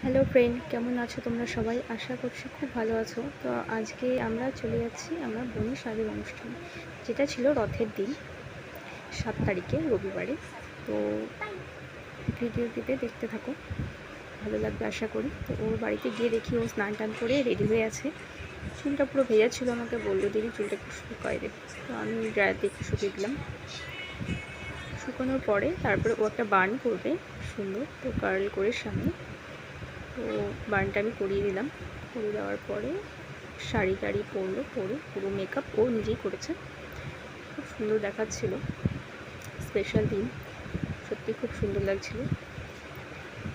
Hello friend, কেমন আছো তোমরা সবাই? আশা করছি খুব ভালো আছো। তো আজকে আমরা চলে যাচ্ছি আমার বোনের শাদীর অনুষ্ঠানে, যেটা ছিল রথের দিন, 7 তারিখে রবিবারে। তো ভিডিওটিতে দেখতে থাকো, ভালো লাগবে আশা করি। তো ওর বাড়িতে গিয়ে দেখি ও স্নান টান করে রেডি হয়ে আছে। চুলটা পুরো ভেজা ছিল, আমাকে বললো দিদি চুলটা একটু শুকায় দে। তো আমি ড্রায়ারতে একটু শুকিয়ে দিলাম। শুকানোর পরে তারপরে ও একটা বান করবে সুন্দর, তো কার্ল করে সামনে। তো বানটা আমি করিয়ে দিলাম। করে দেওয়ার পরে শাড়ি টাড়ি পরলো, পরে পুরো মেকআপ ও নিজেই করেছে। খুব সুন্দর দেখাচ্ছিল, স্পেশাল দিন, সত্যি খুব সুন্দর লাগছিল।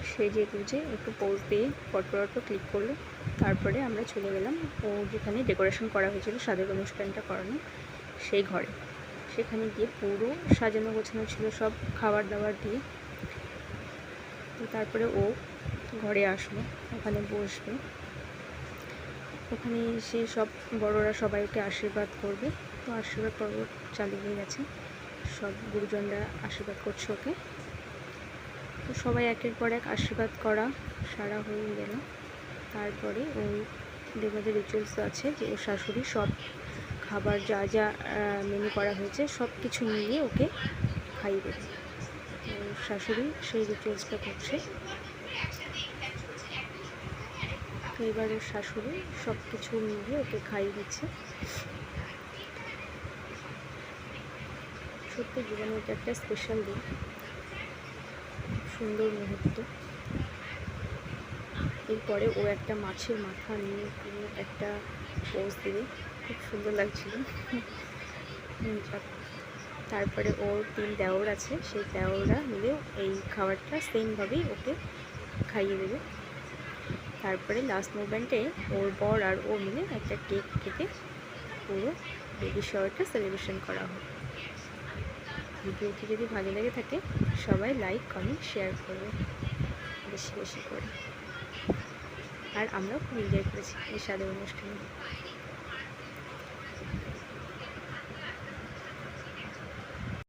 সেজে গুজে একটু পোজ দিয়ে ফটো ক্লিক করলো। তারপরে আমরা চলে গেলাম ও যেখানে ডেকোরেশন করা হয়েছিল স্বাদের অনুষ্ঠানটা করানো, সেই ঘরে। সেখানে গিয়ে পুরো সাজানো গোছানো ছিল সব খাবার দাবার দিয়ে। তো তারপরে ও ঘরে আসলো, ওখানে বসবে। ওখানে এসে সব বড়রা সবাই ওকে আশীর্বাদ করবে। তো আশীর্বাদ পর্ব চালু হয়ে গেছে, সব গুরুজনরা আশীর্বাদ করছে ওকে। তো সবাই একের পর এক আশীর্বাদ করা সারা হয়ে গেল। তারপরে ওই দেবতাদের রিচুয়ালস আছে যে ওর শাশুড়ি সব খাবার যা যা মেনু করা হয়েছে সব কিছু মিলিয়ে ওকে খাইয়ে দেবে। ওর শাশুড়ি সেই রিচুয়ালসটা করছে। তো এবার ওর শাশুড়ি সব কিছু মিলিয়ে ওকে খাইয়ে দিচ্ছে। সত্যি জীবনে এটা একটা স্পেশাল দিন, সুন্দর মুহূর্ত। এরপরে ও একটা মাছের মাথা নিয়ে পুরো একটা পোজ দেবে, খুব সুন্দর লাগছিল। তারপরে ওর 3 দেওর আছে, সেই দেওররা মিলে এই খাবারটা সেমভাবেই ওকে খাইয়ে দেবে। তারপরে লাস্ট মুভমেন্টে ওর বর আর ও মিলে একটা কেক কেটে পুরো বেবি শাওয়ারটা সেলিব্রেশন করা হবে। ভিডিওটি যদি ভালো লেগে থাকে সবাই লাইক কমেন্ট শেয়ার করবে বেশি বেশি করে। আর আমরাও খুব এনজয় করেছি এই স্বাদের অনুষ্ঠানে।